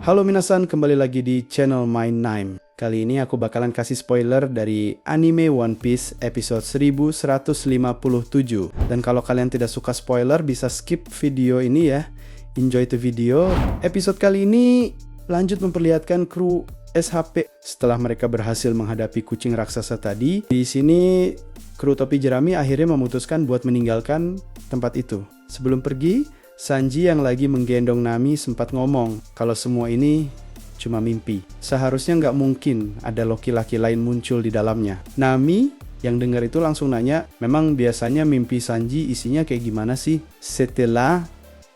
Halo minasan, kembali lagi di channel My9. Kali ini aku bakalan kasih spoiler dari anime One Piece episode 1157. Dan kalau kalian tidak suka spoiler, bisa skip video ini ya. Enjoy the video. Episode kali ini lanjut memperlihatkan kru SHP setelah mereka berhasil menghadapi kucing raksasa tadi. Di sini kru topi jerami akhirnya memutuskan buat meninggalkan tempat itu. Sebelum pergi, Sanji yang lagi menggendong Nami sempat ngomong kalau semua ini cuma mimpi. Seharusnya nggak mungkin ada laki-laki lain muncul di dalamnya. Nami yang dengar itu langsung nanya, memang biasanya mimpi Sanji isinya kayak gimana sih? Setelah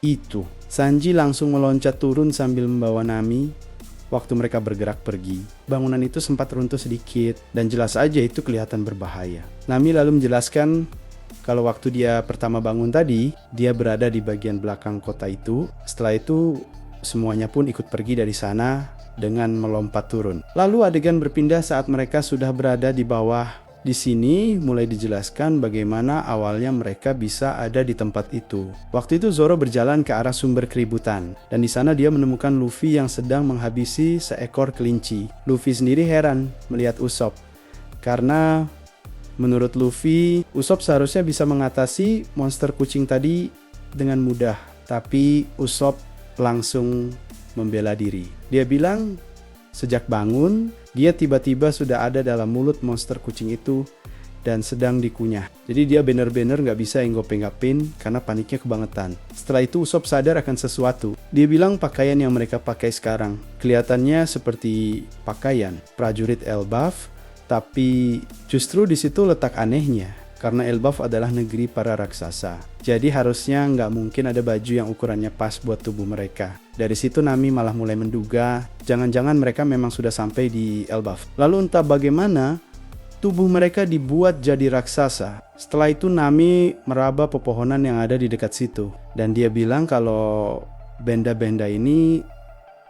itu, Sanji langsung meloncat turun sambil membawa Nami waktu mereka bergerak pergi. Bangunan itu sempat runtuh sedikit dan jelas aja itu kelihatan berbahaya. Nami lalu menjelaskan kalau waktu dia pertama bangun tadi, dia berada di bagian belakang kota itu. Setelah itu, semuanya pun ikut pergi dari sana dengan melompat turun. Lalu adegan berpindah saat mereka sudah berada di bawah. Di sini mulai dijelaskan bagaimana awalnya mereka bisa ada di tempat itu. Waktu itu Zoro berjalan ke arah sumber keributan. Dan di sana dia menemukan Luffy yang sedang menghabisi seekor kelinci. Luffy sendiri heran melihat Usopp. Karena menurut Luffy, Usopp seharusnya bisa mengatasi monster kucing tadi dengan mudah. Tapi Usopp langsung membela diri. Dia bilang, sejak bangun, dia tiba-tiba sudah ada dalam mulut monster kucing itu dan sedang dikunyah. Jadi dia bener-bener gak bisa enggop-enggapin karena paniknya kebangetan. Setelah itu Usopp sadar akan sesuatu. Dia bilang pakaian yang mereka pakai sekarang kelihatannya seperti pakaian prajurit Elbaf. Tapi justru di situ letak anehnya, karena Elbaf adalah negeri para raksasa. Jadi harusnya nggak mungkin ada baju yang ukurannya pas buat tubuh mereka. Dari situ Nami malah mulai menduga, jangan-jangan mereka memang sudah sampai di Elbaf. Lalu entah bagaimana, tubuh mereka dibuat jadi raksasa. Setelah itu Nami meraba pepohonan yang ada di dekat situ. Dan dia bilang kalau benda-benda ini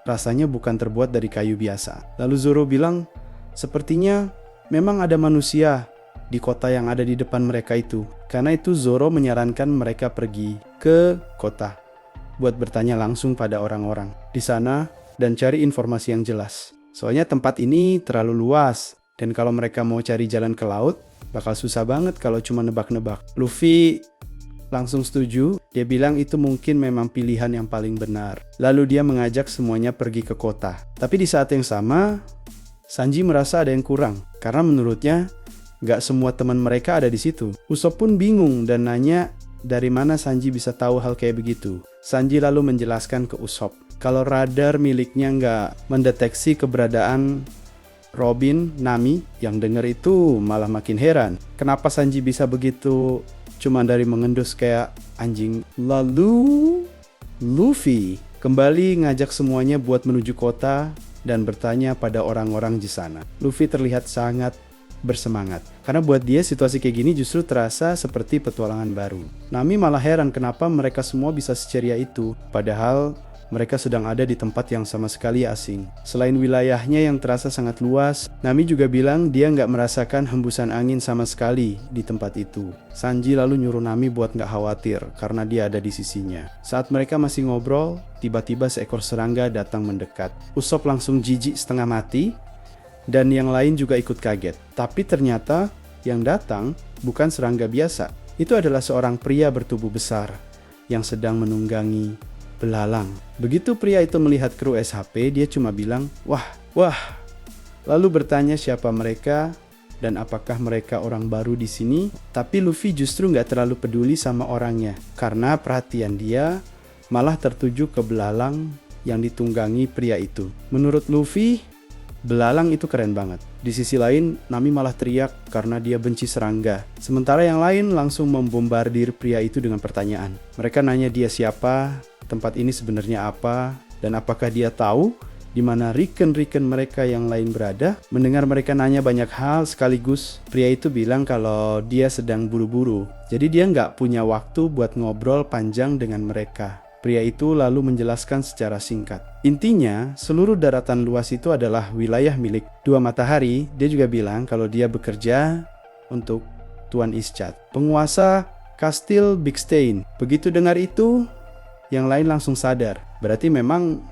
rasanya bukan terbuat dari kayu biasa. Lalu Zoro bilang, sepertinya memang ada manusia di kota yang ada di depan mereka itu. Karena itu Zoro menyarankan mereka pergi ke kota buat bertanya langsung pada orang-orang di sana dan cari informasi yang jelas. Soalnya tempat ini terlalu luas dan kalau mereka mau cari jalan ke laut bakal susah banget kalau cuma nebak-nebak. Luffy langsung setuju. Dia bilang itu mungkin memang pilihan yang paling benar. Lalu dia mengajak semuanya pergi ke kota. Tapi di saat yang sama Sanji merasa ada yang kurang, karena menurutnya gak semua teman mereka ada di situ. Usopp pun bingung dan nanya dari mana Sanji bisa tahu hal kayak begitu. Sanji lalu menjelaskan ke Usopp kalau radar miliknya gak mendeteksi keberadaan Robin, Nami. Yang dengar itu malah makin heran. Kenapa Sanji bisa begitu cuma dari mengendus kayak anjing. Lalu Luffy kembali ngajak semuanya buat menuju kota dan bertanya pada orang-orang di sana. Luffy terlihat sangat bersemangat. Karena buat dia situasi kayak gini justru terasa seperti petualangan baru. Nami malah heran kenapa mereka semua bisa seceria itu. Padahal mereka sedang ada di tempat yang sama sekali asing. Selain wilayahnya yang terasa sangat luas, Nami juga bilang dia nggak merasakan hembusan angin sama sekali di tempat itu. Sanji lalu nyuruh Nami buat nggak khawatir karena dia ada di sisinya. Saat mereka masih ngobrol, tiba-tiba seekor serangga datang mendekat. Usopp langsung jijik setengah mati dan yang lain juga ikut kaget. Tapi ternyata yang datang bukan serangga biasa. Itu adalah seorang pria bertubuh besar yang sedang menunggangi belalang. Begitu pria itu melihat kru SHP, dia cuma bilang, wah. Lalu bertanya siapa mereka dan apakah mereka orang baru di sini. Tapi Luffy justru nggak terlalu peduli sama orangnya, karena perhatian dia malah tertuju ke belalang yang ditunggangi pria itu. Menurut Luffy, belalang itu keren banget. Di sisi lain, Nami malah teriak karena dia benci serangga. Sementara yang lain langsung membombardir pria itu dengan pertanyaan. Mereka nanya dia siapa, tempat ini sebenarnya apa, dan apakah dia tahu di mana Riken-Riken mereka yang lain berada. Mendengar mereka nanya banyak hal sekaligus, pria itu bilang kalau dia sedang buru-buru. Jadi dia nggak punya waktu buat ngobrol panjang dengan mereka. Pria itu lalu menjelaskan secara singkat. Intinya, seluruh daratan luas itu adalah wilayah milik Dua Matahari. Dia juga bilang kalau dia bekerja untuk Tuan Ischat, penguasa Kastil Big Stain. Begitu dengar itu, Yang lain langsung sadar. Berarti memang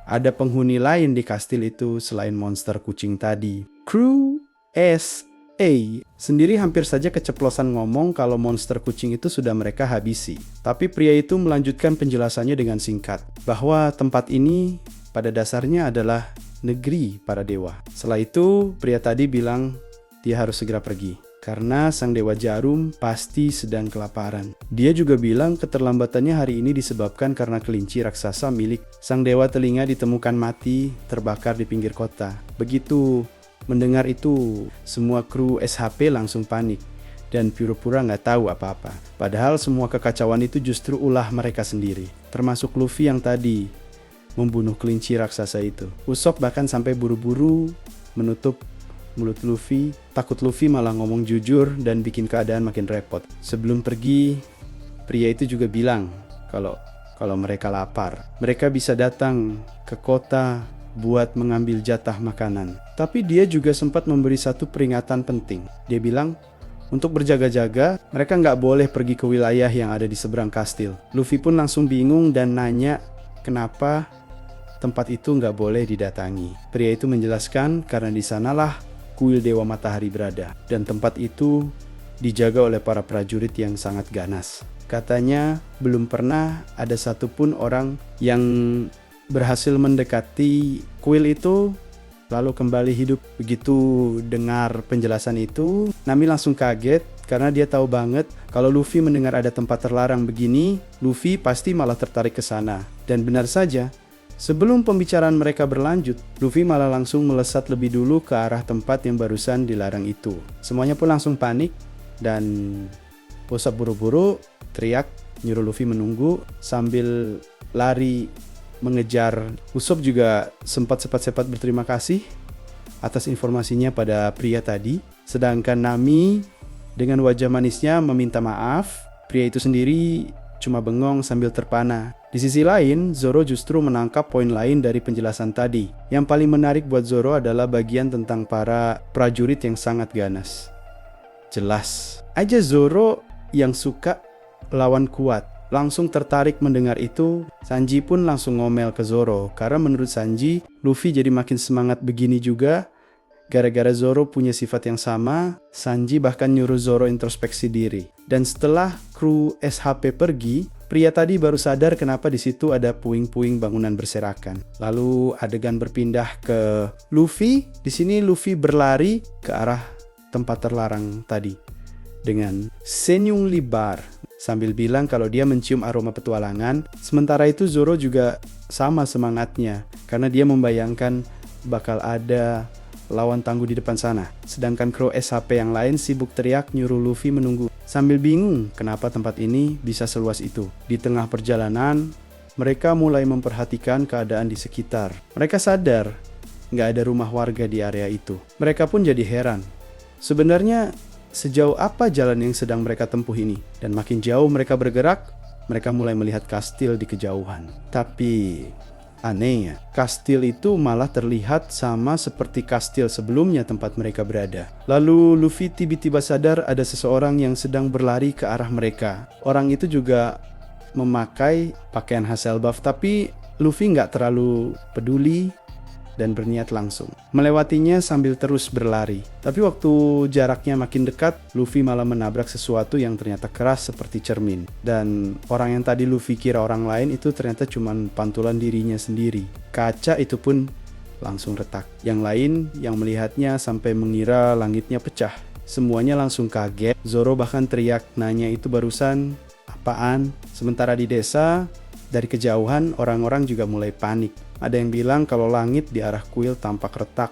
ada penghuni lain di kastil itu selain monster kucing tadi. Kru SA sendiri hampir saja keceplosan ngomong kalau monster kucing itu sudah mereka habisi. Tapi pria itu melanjutkan penjelasannya dengan singkat, bahwa tempat ini pada dasarnya adalah negeri para dewa. Setelah itu, pria tadi bilang dia harus segera pergi, karena sang dewa jarum pasti sedang kelaparan. Dia juga bilang keterlambatannya hari ini disebabkan karena kelinci raksasa milik sang dewa telinga ditemukan mati terbakar di pinggir kota. Begitu mendengar itu, semua kru SHP langsung panik dan pura-pura nggak tahu apa-apa. Padahal semua kekacauan itu justru ulah mereka sendiri, termasuk Luffy yang tadi membunuh kelinci raksasa itu. Usopp bahkan sampai buru-buru menutup mulut Luffy, takut Luffy malah ngomong jujur dan bikin keadaan makin repot. Sebelum pergi, pria itu juga bilang kalau mereka lapar, mereka bisa datang ke kota buat mengambil jatah makanan. Tapi dia juga sempat memberi satu peringatan penting. Dia bilang, untuk berjaga-jaga, mereka nggak boleh pergi ke wilayah yang ada di seberang kastil. Luffy pun langsung bingung dan nanya kenapa tempat itu nggak boleh didatangi. Pria itu menjelaskan karena di sanalah kuil Dewa Matahari berada, dan tempat itu dijaga oleh para prajurit yang sangat ganas. Katanya belum pernah ada satupun orang yang berhasil mendekati kuil itu lalu kembali hidup. Begitu dengar penjelasan itu, Nami langsung kaget karena dia tahu banget kalau Luffy mendengar ada tempat terlarang begini, Luffy pasti malah tertarik ke sana. Dan benar saja, sebelum pembicaraan mereka berlanjut, Luffy malah langsung melesat lebih dulu ke arah tempat yang barusan dilarang itu. Semuanya pun langsung panik dan Usopp buru-buru teriak nyuruh Luffy menunggu sambil lari mengejar. Usopp juga sempat cepat-cepat berterima kasih atas informasinya pada pria tadi. Sedangkan Nami dengan wajah manisnya meminta maaf. Pria itu sendiri cuma bengong sambil terpana. Di sisi lain, Zoro justru menangkap poin lain dari penjelasan tadi. Yang paling menarik buat Zoro adalah bagian tentang para prajurit yang sangat ganas. Jelas aja Zoro yang suka lawan kuat langsung tertarik mendengar itu. Sanji pun langsung ngomel ke Zoro karena menurut Sanji, Luffy jadi makin semangat begini juga gara-gara Zoro punya sifat yang sama. Sanji bahkan nyuruh Zoro introspeksi diri. Dan setelah kru SHP pergi, pria tadi baru sadar kenapa di situ ada puing-puing bangunan berserakan. Lalu adegan berpindah ke Luffy. Di sini Luffy berlari ke arah tempat terlarang tadi dengan senyum lebar sambil bilang kalau dia mencium aroma petualangan. Sementara itu Zoro juga sama semangatnya karena dia membayangkan bakal ada lawan tangguh di depan sana. Sedangkan kru SHP yang lain sibuk teriak nyuruh Luffy menunggu sambil bingung kenapa tempat ini bisa seluas itu. Di tengah perjalanan, mereka mulai memperhatikan keadaan di sekitar. Mereka sadar nggak ada rumah warga di area itu. Mereka pun jadi heran. Sebenarnya sejauh apa jalan yang sedang mereka tempuh ini? Dan makin jauh mereka bergerak, mereka mulai melihat kastil di kejauhan. Tapi anehnya, kastil itu malah terlihat sama seperti kastil sebelumnya tempat mereka berada. Lalu Luffy tiba-tiba sadar ada seseorang yang sedang berlari ke arah mereka. Orang itu juga memakai pakaian khas Elbaf, tapi Luffy nggak terlalu peduli dan berniat langsung melewatinya sambil terus berlari. Tapi waktu jaraknya makin dekat, Luffy malah menabrak sesuatu yang ternyata keras seperti cermin. Dan orang yang tadi Luffy kira orang lain itu ternyata cuma pantulan dirinya sendiri. Kaca itu pun langsung retak. Yang lain yang melihatnya sampai mengira langitnya pecah. Semuanya langsung kaget. Zoro bahkan teriak nanya itu barusan apaan. Sementara di desa, dari kejauhan orang-orang juga mulai panik. Ada yang bilang kalau langit di arah kuil tampak retak,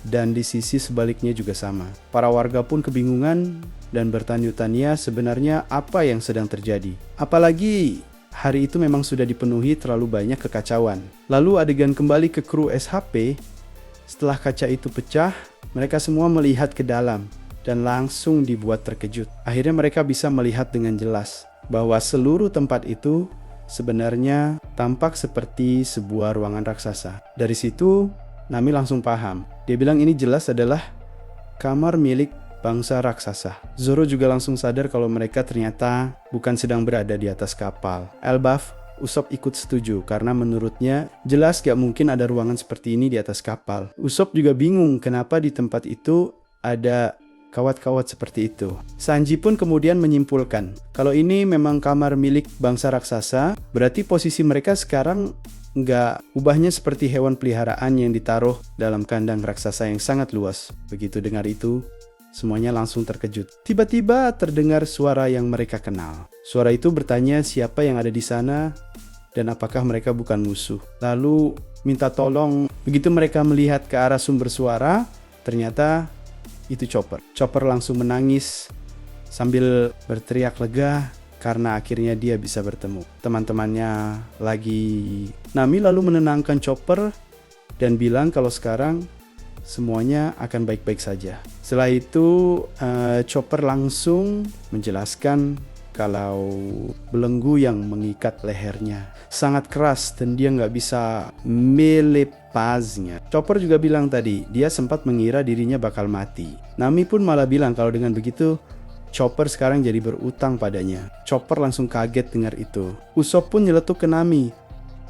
dan di sisi sebaliknya juga sama. Para warga pun kebingungan dan bertanya-tanya sebenarnya apa yang sedang terjadi. Apalagi hari itu memang sudah dipenuhi terlalu banyak kekacauan. Lalu adegan kembali ke kru SHP. Setelah kaca itu pecah, mereka semua melihat ke dalam dan langsung dibuat terkejut. Akhirnya mereka bisa melihat dengan jelas bahwa seluruh tempat itu sebenarnya tampak seperti sebuah ruangan raksasa. Dari situ, Nami langsung paham. Dia bilang ini jelas adalah kamar milik bangsa raksasa. Zoro juga langsung sadar kalau mereka ternyata bukan sedang berada di atas kapal. Elbaf, Usopp ikut setuju karena menurutnya jelas gak mungkin ada ruangan seperti ini di atas kapal. Usopp juga bingung kenapa di tempat itu ada kawat-kawat seperti itu. Sanji pun kemudian menyimpulkan, kalau ini memang kamar milik bangsa raksasa, berarti posisi mereka sekarang nggak ubahnya seperti hewan peliharaan yang ditaruh dalam kandang raksasa yang sangat luas. Begitu dengar itu, semuanya langsung terkejut. Tiba-tiba terdengar suara yang mereka kenal. Suara itu bertanya siapa yang ada di sana dan apakah mereka bukan musuh. Lalu minta tolong. Begitu mereka melihat ke arah sumber suara, ternyata itu Chopper. Chopper langsung menangis sambil berteriak lega karena akhirnya dia bisa bertemu teman-temannya lagi. Nami lalu menenangkan Chopper dan bilang kalau sekarang semuanya akan baik-baik saja. Setelah itu Chopper langsung menjelaskan kalau belenggu yang mengikat lehernya sangat keras dan dia nggak bisa melepasnya. Chopper juga bilang tadi dia sempat mengira dirinya bakal mati. Nami pun malah bilang kalau dengan begitu Chopper sekarang jadi berutang padanya. Chopper langsung kaget dengar itu. Usopp pun nyeletuk ke Nami.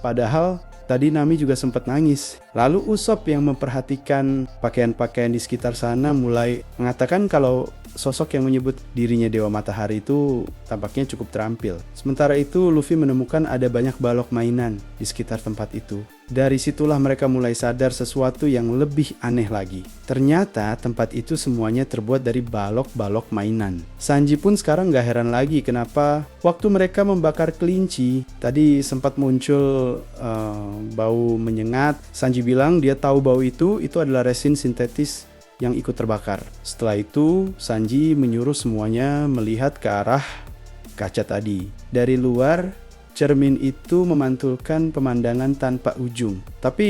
Padahal tadi Nami juga sempat nangis. Lalu Usopp yang memperhatikan pakaian-pakaian di sekitar sana mulai mengatakan kalau sosok yang menyebut dirinya Dewa Matahari itu tampaknya cukup terampil. Sementara itu Luffy menemukan ada banyak balok mainan di sekitar tempat itu. Dari situlah mereka mulai sadar sesuatu yang lebih aneh lagi. Ternyata tempat itu semuanya terbuat dari balok-balok mainan. Sanji pun sekarang gak heran lagi kenapa waktu mereka membakar kelinci tadi sempat muncul bau menyengat. Sanji bilang dia tahu bau itu adalah resin sintetis yang ikut terbakar. Setelah itu Sanji menyuruh semuanya melihat ke arah kaca tadi. Dari luar cermin itu memantulkan pemandangan tanpa ujung. Tapi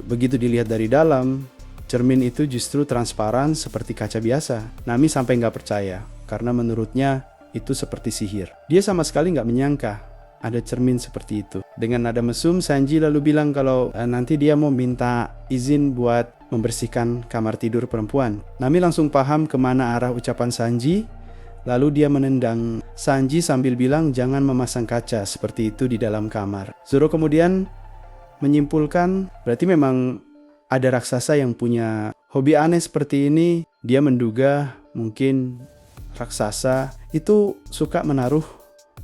begitu dilihat dari dalam, cermin itu justru transparan seperti kaca biasa. Nami sampai nggak percaya karena menurutnya itu seperti sihir. Dia sama sekali nggak menyangka ada cermin seperti itu. Dengan nada mesum, Sanji lalu bilang kalau nanti dia mau minta izin buat membersihkan kamar tidur perempuan. Nami langsung paham kemana arah ucapan Sanji. Lalu dia menendang Sanji sambil bilang jangan memasang kaca seperti itu di dalam kamar. Zoro kemudian menyimpulkan berarti memang ada raksasa yang punya hobi aneh seperti ini. Dia menduga mungkin raksasa itu suka menaruh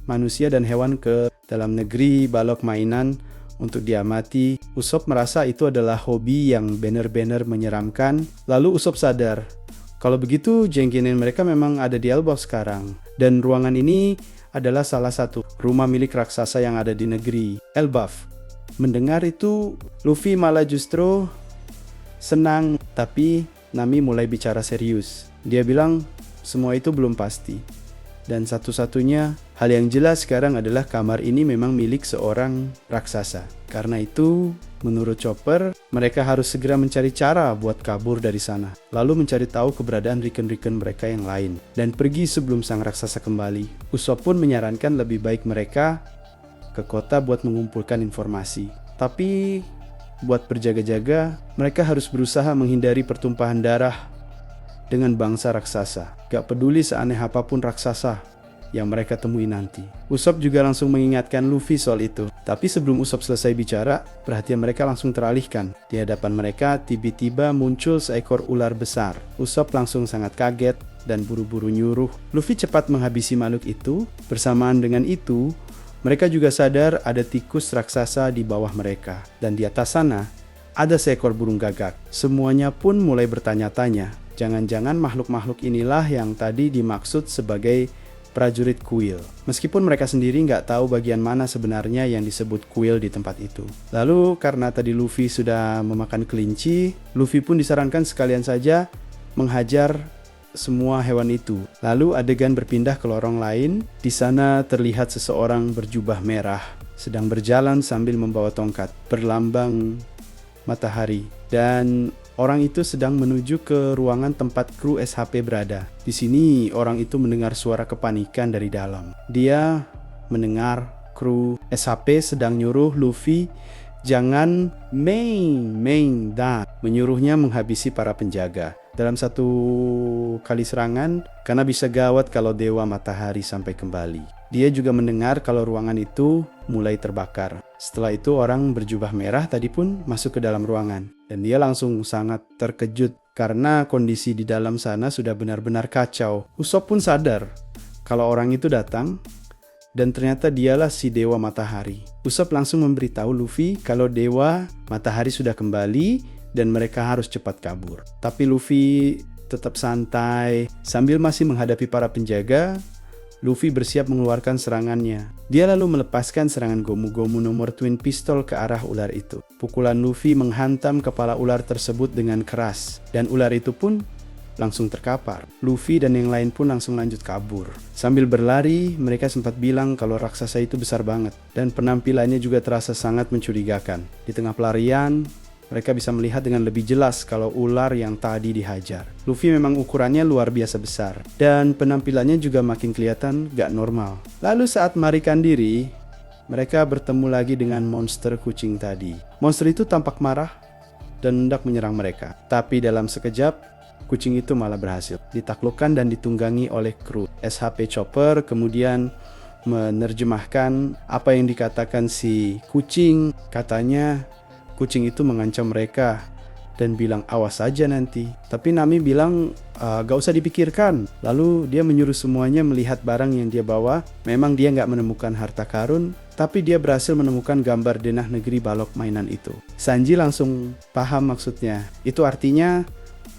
manusia dan hewan ke dalam negeri balok mainan untuk diamati. Usopp merasa itu adalah hobi yang benar-benar menyeramkan. Lalu Usopp sadar kalau begitu jengkinin mereka memang ada di Elbaf sekarang. Dan ruangan ini adalah salah satu rumah milik raksasa yang ada di negeri Elbaf. Mendengar itu Luffy malah justru senang. Tapi Nami mulai bicara serius. Dia bilang semua itu belum pasti. Dan satu-satunya hal yang jelas sekarang adalah kamar ini memang milik seorang raksasa. Karena itu, menurut Chopper, mereka harus segera mencari cara buat kabur dari sana. Lalu mencari tahu keberadaan Riken-Riken mereka yang lain. Dan pergi sebelum sang raksasa kembali. Usopp pun menyarankan lebih baik mereka ke kota buat mengumpulkan informasi. Tapi, buat berjaga-jaga, mereka harus berusaha menghindari pertumpahan darah dengan bangsa raksasa. Gak peduli seaneh apapun raksasa yang mereka temui nanti. Usopp juga langsung mengingatkan Luffy soal itu. Tapi sebelum Usopp selesai bicara, perhatian mereka langsung teralihkan. Di hadapan mereka tiba-tiba muncul seekor ular besar. Usopp langsung sangat kaget dan buru-buru nyuruh Luffy cepat menghabisi makhluk itu. Bersamaan dengan itu, mereka juga sadar ada tikus raksasa di bawah mereka. Dan di atas sana, ada seekor burung gagak. Semuanya pun mulai bertanya-tanya. Jangan-jangan makhluk-makhluk inilah yang tadi dimaksud sebagai prajurit kuil. Meskipun mereka sendiri nggak tahu bagian mana sebenarnya yang disebut kuil di tempat itu. Lalu karena tadi Luffy sudah memakan kelinci, Luffy pun disarankan sekalian saja menghajar semua hewan itu. Lalu adegan berpindah ke lorong lain. Di sana terlihat seseorang berjubah merah sedang berjalan sambil membawa tongkat berlambang matahari. Dan orang itu sedang menuju ke ruangan tempat kru SHP berada. Di sini orang itu mendengar suara kepanikan dari dalam. Dia mendengar kru SHP sedang nyuruh Luffy jangan main dan menyuruhnya menghabisi para penjaga. Dalam satu kali serangan karena bisa gawat kalau Dewa Matahari sampai kembali. Dia juga mendengar kalau ruangan itu mulai terbakar. Setelah itu orang berjubah merah tadi pun masuk ke dalam ruangan. Dan dia langsung sangat terkejut karena kondisi di dalam sana sudah benar-benar kacau. Usopp pun sadar kalau orang itu datang dan ternyata dialah si Dewa Matahari. Usopp langsung memberitahu Luffy kalau Dewa Matahari sudah kembali dan mereka harus cepat kabur. Tapi Luffy tetap santai. Sambil masih menghadapi para penjaga, Luffy bersiap mengeluarkan serangannya. Dia lalu melepaskan serangan Gomu-Gomu nomor Twin Pistol ke arah ular itu. Pukulan Luffy menghantam kepala ular tersebut dengan keras, dan ular itu pun langsung terkapar. Luffy dan yang lain pun langsung lanjut kabur. Sambil berlari, mereka sempat bilang kalau raksasa itu besar banget, dan penampilannya juga terasa sangat mencurigakan. Di tengah pelarian, mereka bisa melihat dengan lebih jelas kalau ular yang tadi dihajar. Luffy memang ukurannya luar biasa besar, dan penampilannya juga makin kelihatan gak normal. Lalu saat melarikan diri, mereka bertemu lagi dengan monster kucing tadi. Monster itu tampak marah dan hendak menyerang mereka. Tapi dalam sekejap, kucing itu malah berhasil ditaklukkan dan ditunggangi oleh kru. SHP Chopper kemudian menerjemahkan apa yang dikatakan si kucing. Katanya kucing itu mengancam mereka dan bilang awas saja nanti. Tapi Nami bilang gak usah dipikirkan. Lalu dia menyuruh semuanya melihat barang yang dia bawa. Memang dia gak menemukan harta karun, tapi dia berhasil menemukan gambar denah negeri balok mainan itu. Sanji langsung paham maksudnya. Itu artinya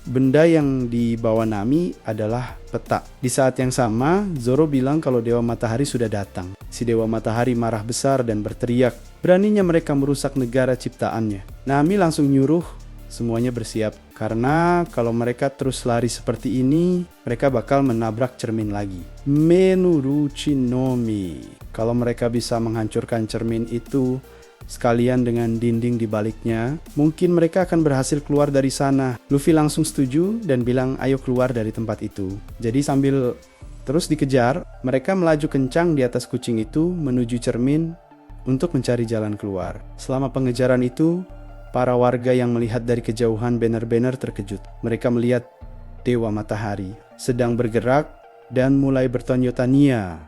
benda yang dibawa Nami adalah peta. Di saat yang sama, Zoro bilang kalau Dewa Matahari sudah datang. Si Dewa Matahari marah besar dan berteriak, beraninya mereka merusak negara ciptaannya. Nami langsung nyuruh semuanya bersiap, karena kalau mereka terus lari seperti ini, mereka bakal menabrak cermin lagi. Menuruchi Nomi. Kalau mereka bisa menghancurkan cermin itu, sekalian dengan dinding di baliknya, mungkin mereka akan berhasil keluar dari sana. Luffy langsung setuju dan bilang ayo keluar dari tempat itu. Jadi sambil terus dikejar, mereka melaju kencang di atas kucing itu menuju cermin untuk mencari jalan keluar. Selama pengejaran itu, para warga yang melihat dari kejauhan benar-benar terkejut. Mereka melihat Dewa Matahari sedang bergerak dan mulai bertanya tanya.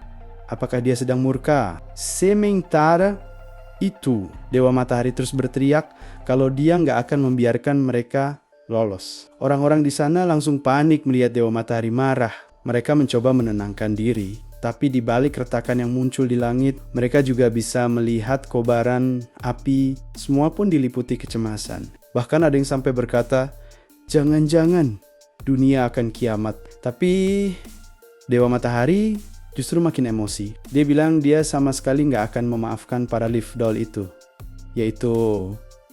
Apakah dia sedang murka? Sementara itu, Dewa Matahari terus berteriak kalau dia nggak akan membiarkan mereka lolos. Orang-orang di sana langsung panik melihat Dewa Matahari marah. Mereka mencoba menenangkan diri, tapi di balik retakan yang muncul di langit, mereka juga bisa melihat kobaran api. Semua pun diliputi kecemasan. Bahkan ada yang sampai berkata, jangan-jangan dunia akan kiamat. Tapi Dewa Matahari justru makin emosi. Dia bilang dia sama sekali nggak akan memaafkan para Leaf Doll itu, yaitu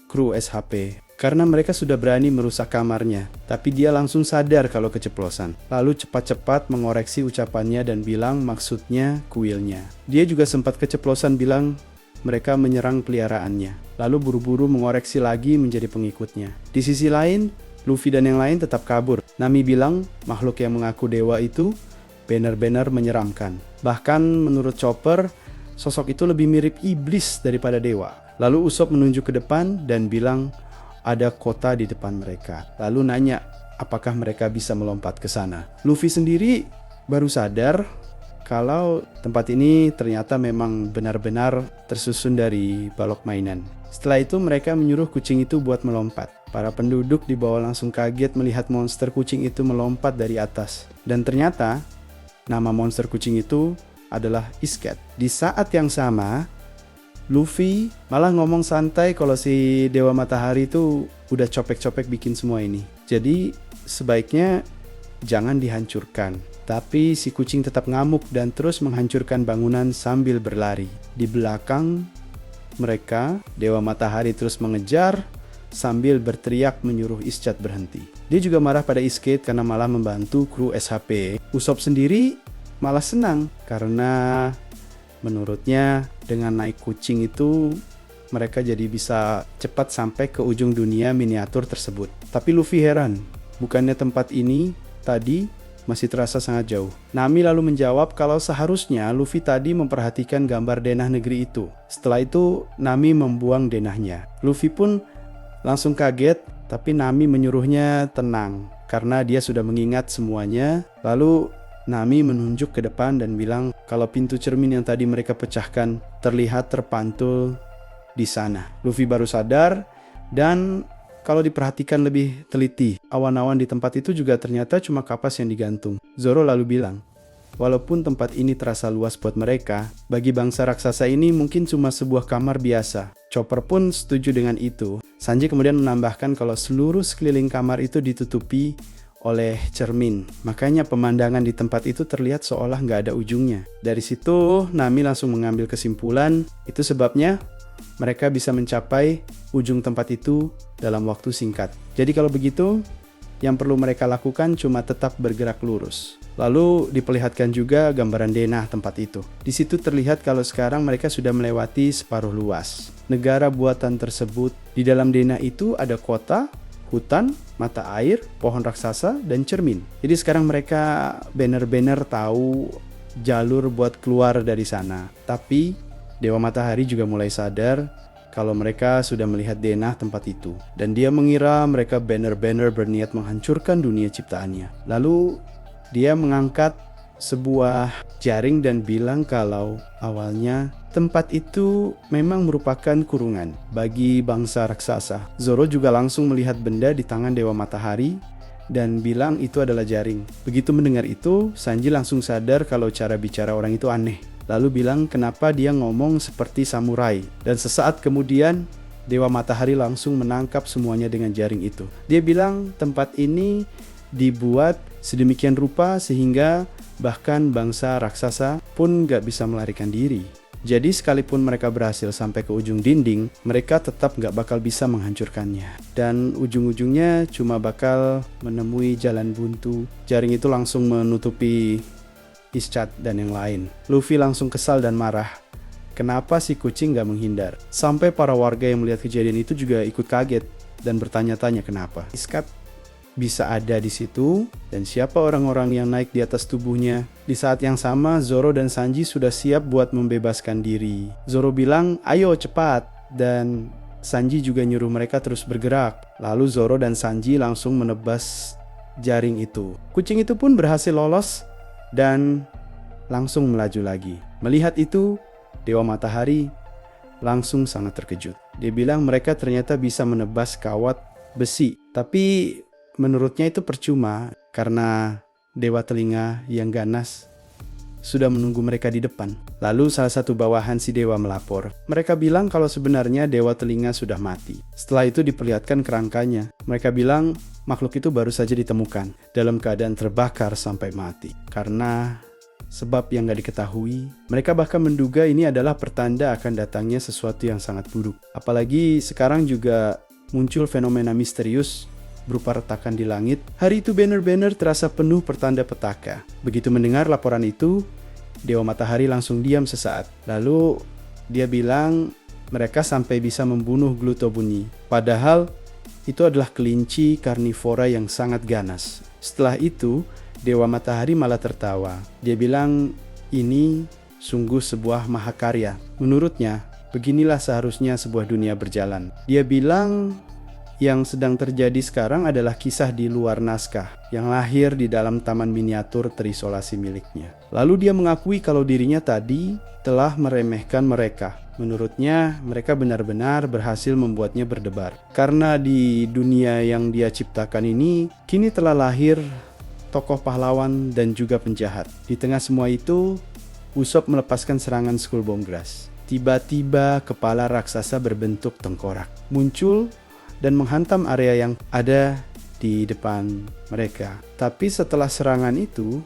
kru SHP. Karena mereka sudah berani merusak kamarnya. Tapi dia langsung sadar kalau keceplosan. Lalu cepat-cepat mengoreksi ucapannya dan bilang maksudnya kuilnya. Dia juga sempat keceplosan bilang mereka menyerang peliharaannya. Lalu buru-buru mengoreksi lagi menjadi pengikutnya. Di sisi lain, Luffy dan yang lain tetap kabur. Nami bilang makhluk yang mengaku dewa itu benar-benar menyeramkan. Bahkan menurut Chopper, sosok itu lebih mirip iblis daripada dewa. Lalu Usopp menunjuk ke depan dan bilang ada kota di depan mereka. Lalu nanya apakah mereka bisa melompat ke sana. Luffy sendiri baru sadar kalau tempat ini ternyata memang benar-benar tersusun dari balok mainan. Setelah itu mereka menyuruh kucing itu buat melompat. Para penduduk di bawah langsung kaget melihat monster kucing itu melompat dari atas. Dan ternyata nama monster kucing itu adalah Isket. Di saat yang sama, Luffy malah ngomong santai kalau si Dewa Matahari itu udah copek-copek bikin semua ini. Jadi sebaiknya jangan dihancurkan. Tapi si kucing tetap ngamuk dan terus menghancurkan bangunan sambil berlari. Di belakang mereka, Dewa Matahari terus mengejar sambil berteriak menyuruh Ischat berhenti. Dia juga marah pada Isket karena malah membantu kru SHP. Usopp sendiri malah senang karena menurutnya dengan naik kucing itu mereka jadi bisa cepat sampai ke ujung dunia miniatur tersebut. Tapi Luffy heran, bukannya tempat ini tadi masih terasa sangat jauh. Nami lalu menjawab kalau seharusnya Luffy tadi memperhatikan gambar denah negeri itu. Setelah itu Nami membuang denahnya. Luffy pun langsung kaget, tapi Nami menyuruhnya tenang karena dia sudah mengingat semuanya. Lalu Nami menunjuk ke depan dan bilang kalau pintu cermin yang tadi mereka pecahkan terlihat terpantul di sana. Luffy baru sadar, dan kalau diperhatikan lebih teliti, awan-awan di tempat itu juga ternyata cuma kapas yang digantung. Zoro lalu bilang, walaupun tempat ini terasa luas buat mereka, bagi bangsa raksasa ini mungkin cuma sebuah kamar biasa. Chopper pun setuju dengan itu. Sanji kemudian menambahkan kalau seluruh sekeliling kamar itu ditutupi oleh cermin. Makanya pemandangan di tempat itu terlihat seolah nggak ada ujungnya. Dari situ, Nami langsung mengambil kesimpulan, itu sebabnya mereka bisa mencapai ujung tempat itu dalam waktu singkat. Jadi kalau begitu, yang perlu mereka lakukan cuma tetap bergerak lurus. Lalu diperlihatkan juga gambaran denah tempat itu. Di situ terlihat kalau sekarang mereka sudah melewati separuh luas negara buatan tersebut. Di dalam denah itu ada kota, hutan, mata air, pohon raksasa, dan cermin. Jadi sekarang mereka benar-benar tahu jalur buat keluar dari sana. Tapi Dewa Matahari juga mulai sadar kalau mereka sudah melihat denah tempat itu. Dan dia mengira mereka benar-benar berniat menghancurkan dunia ciptaannya. Lalu dia mengangkat sebuah jaring dan bilang kalau awalnya tempat itu memang merupakan kurungan bagi bangsa raksasa. Zoro juga langsung melihat benda di tangan Dewa Matahari dan bilang itu adalah jaring. Begitu mendengar itu, Sanji langsung sadar kalau cara bicara orang itu aneh. Lalu bilang kenapa dia ngomong seperti samurai. Dan sesaat kemudian Dewa Matahari langsung menangkap semuanya dengan jaring itu. Dia bilang tempat ini dibuat sedemikian rupa sehingga bahkan bangsa raksasa pun gak bisa melarikan diri. Jadi sekalipun mereka berhasil sampai ke ujung dinding, mereka tetap gak bakal bisa menghancurkannya. Dan ujung-ujungnya cuma bakal menemui jalan buntu. Jaring itu langsung menutupi Ischat dan yang lain. Luffy langsung kesal dan marah. Kenapa si kucing gak menghindar? Sampai para warga yang melihat kejadian itu juga ikut kaget dan bertanya-tanya kenapa. Ischat bisa ada di situ dan siapa orang-orang yang naik di atas tubuhnya. Di saat yang sama Zoro dan Sanji sudah siap buat membebaskan diri. Zoro bilang ayo cepat, dan Sanji juga nyuruh mereka terus bergerak. Lalu Zoro dan Sanji langsung menebas jaring itu. Kucing itu pun berhasil lolos dan langsung melaju lagi. Melihat itu, Dewa Matahari langsung sangat terkejut. Dia bilang mereka ternyata bisa menebas kawat besi, tapi menurutnya itu percuma karena Dewa Telinga yang ganas sudah menunggu mereka di depan. Lalu salah satu bawahan si dewa melapor. Mereka bilang kalau sebenarnya Dewa Telinga sudah mati. Setelah itu diperlihatkan kerangkanya. Mereka bilang makhluk itu baru saja ditemukan dalam keadaan terbakar sampai mati. Karena sebab yang gak diketahui, mereka bahkan menduga ini adalah pertanda akan datangnya sesuatu yang sangat buruk. Apalagi sekarang juga muncul fenomena misterius berupa retakan di langit. Hari itu banner-banner terasa penuh pertanda petaka. Begitu mendengar laporan itu, Dewa Matahari langsung diam sesaat. Lalu dia bilang mereka sampai bisa membunuh Gluto Bunyi. Padahal itu adalah kelinci karnivora yang sangat ganas. Setelah itu, Dewa Matahari malah tertawa. Dia bilang ini sungguh sebuah mahakarya. Menurutnya, beginilah seharusnya sebuah dunia berjalan. Dia bilang yang sedang terjadi sekarang adalah kisah di luar naskah yang lahir di dalam taman miniatur terisolasi miliknya. Lalu dia mengakui kalau dirinya tadi telah meremehkan mereka. Menurutnya mereka benar-benar berhasil membuatnya berdebar. Karena di dunia yang dia ciptakan ini kini telah lahir tokoh pahlawan dan juga penjahat. Di tengah semua itu, Usopp melepaskan serangan Skull Bone Grass. Tiba-tiba kepala raksasa berbentuk tengkorak muncul dan menghantam area yang ada di depan mereka. Tapi setelah serangan itu,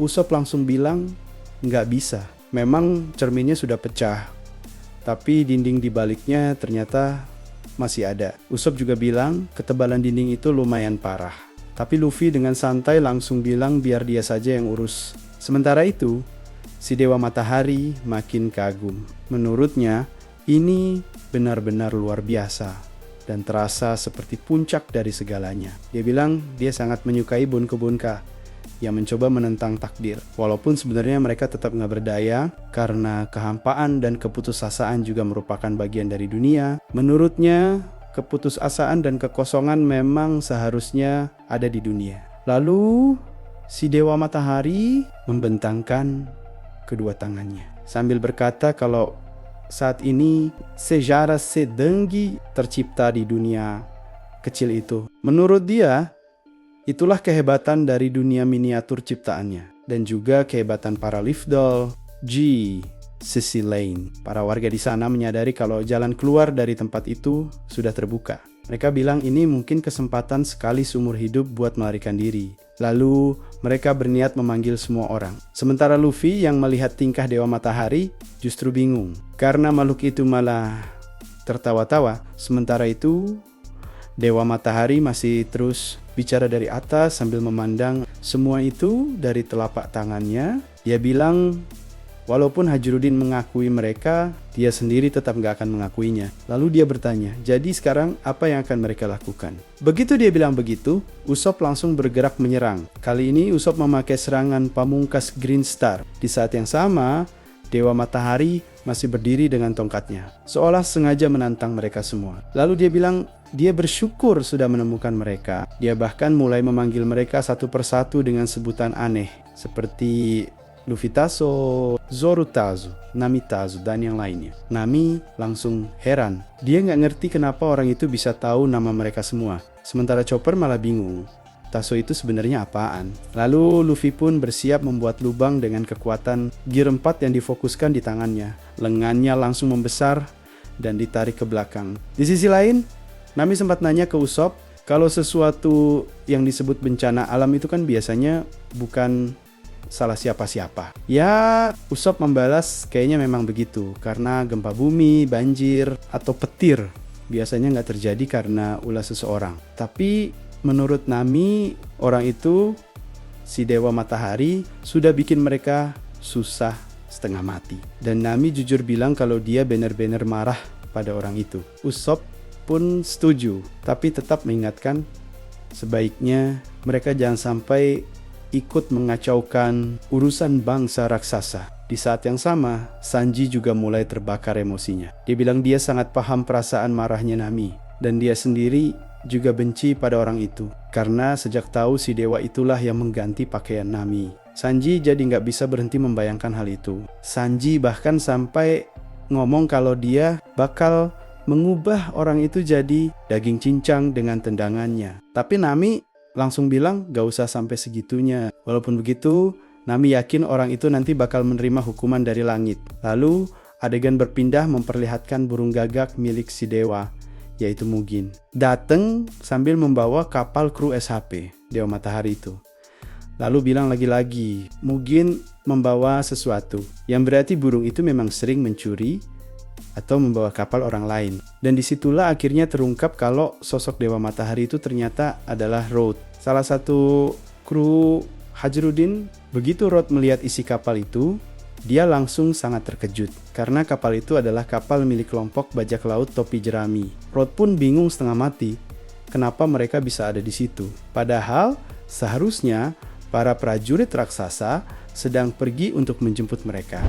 Usopp langsung bilang, nggak bisa. Memang cerminnya sudah pecah, tapi dinding di baliknya ternyata masih ada. Usopp juga bilang, ketebalan dinding itu lumayan parah. Tapi Luffy dengan santai langsung bilang biar dia saja yang urus. Sementara itu, si Dewa Matahari makin kagum. Menurutnya, ini benar-benar luar biasa dan terasa seperti puncak dari segalanya. Dia bilang dia sangat menyukai Bonko-Bonka yang mencoba menentang takdir. Walaupun sebenarnya mereka tetap nggak berdaya karena kehampaan dan keputusasaan juga merupakan bagian dari dunia. Menurutnya, keputusasaan dan kekosongan memang seharusnya ada di dunia. Lalu, Si Dewa Matahari membentangkan kedua tangannya sambil berkata kalau saat ini sejarah sedenggi tercipta di dunia kecil itu. Menurut dia, itulah kehebatan dari dunia miniatur ciptaannya dan juga kehebatan para Lifdal, G, Sisi Lane. Para warga di sana menyadari kalau jalan keluar dari tempat itu sudah terbuka. Mereka bilang ini mungkin kesempatan sekali seumur hidup buat melarikan diri. Lalu mereka berniat memanggil semua orang. Sementara Luffy yang melihat tingkah Dewa Matahari justru bingung. Karena makhluk itu malah tertawa-tawa. Sementara itu Dewa Matahari masih terus bicara dari atas sambil memandang semua itu dari telapak tangannya. Dia bilang walaupun Hajrudin mengakui mereka, dia sendiri tetap gak akan mengakuinya. Lalu dia bertanya, jadi sekarang apa yang akan mereka lakukan? Begitu dia bilang begitu, Usopp langsung bergerak menyerang. Kali ini Usopp memakai serangan pamungkas Green Star. Di saat yang sama, Dewa Matahari masih berdiri dengan tongkatnya, seolah sengaja menantang mereka semua. Lalu dia bilang, dia bersyukur sudah menemukan mereka. Dia bahkan mulai memanggil mereka satu persatu dengan sebutan aneh, seperti Luffy-Tazo, Zoro-Tazo, Nami-Tazo, dan yang lainnya. Nami langsung heran. Dia nggak ngerti kenapa orang itu bisa tahu nama mereka semua. Sementara Chopper malah bingung. Tazo itu sebenarnya apaan? Lalu Luffy pun bersiap membuat lubang dengan kekuatan Gear 4 yang difokuskan di tangannya. Lengannya langsung membesar dan ditarik ke belakang. Di sisi lain, Nami sempat nanya ke Usopp kalau sesuatu yang disebut bencana alam itu kan biasanya bukan salah siapa-siapa. Ya, Usopp membalas kayaknya memang begitu. Karena gempa bumi, banjir, atau petir biasanya nggak terjadi karena ulah seseorang. Tapi menurut Nami, orang itu, si Dewa Matahari, sudah bikin mereka susah setengah mati. Dan Nami jujur bilang kalau dia benar-benar marah pada orang itu. Usopp pun setuju, tapi tetap mengingatkan sebaiknya mereka jangan sampai ikut mengacaukan urusan bangsa raksasa. Di saat yang sama, Sanji juga mulai terbakar emosinya. Dia bilang dia sangat paham perasaan marahnya Nami. Dan dia sendiri juga benci pada orang itu. Karena sejak tahu si dewa itulah yang mengganti pakaian Nami. Sanji jadi nggak bisa berhenti membayangkan hal itu. Sanji bahkan sampai ngomong kalau dia bakal mengubah orang itu jadi daging cincang dengan tendangannya. Tapi Nami langsung bilang gak usah sampai segitunya. Walaupun begitu, Nami yakin orang itu nanti bakal menerima hukuman dari langit. Lalu adegan berpindah memperlihatkan burung gagak milik si dewa, yaitu Mugen, dateng sambil membawa kapal kru SHP, Dewa Matahari itu. Lalu bilang lagi-lagi, Mugen membawa sesuatu, yang berarti burung itu memang sering mencuri atau membawa kapal orang lain. Dan disitulah akhirnya terungkap kalau sosok Dewa Matahari itu ternyata adalah Road, salah satu kru Hajrudin. Begitu Road melihat isi kapal itu, dia langsung sangat terkejut karena kapal itu adalah kapal milik kelompok bajak laut topi jerami. Road pun bingung setengah mati kenapa mereka bisa ada di situ. Padahal seharusnya para prajurit raksasa sedang pergi untuk menjemput mereka.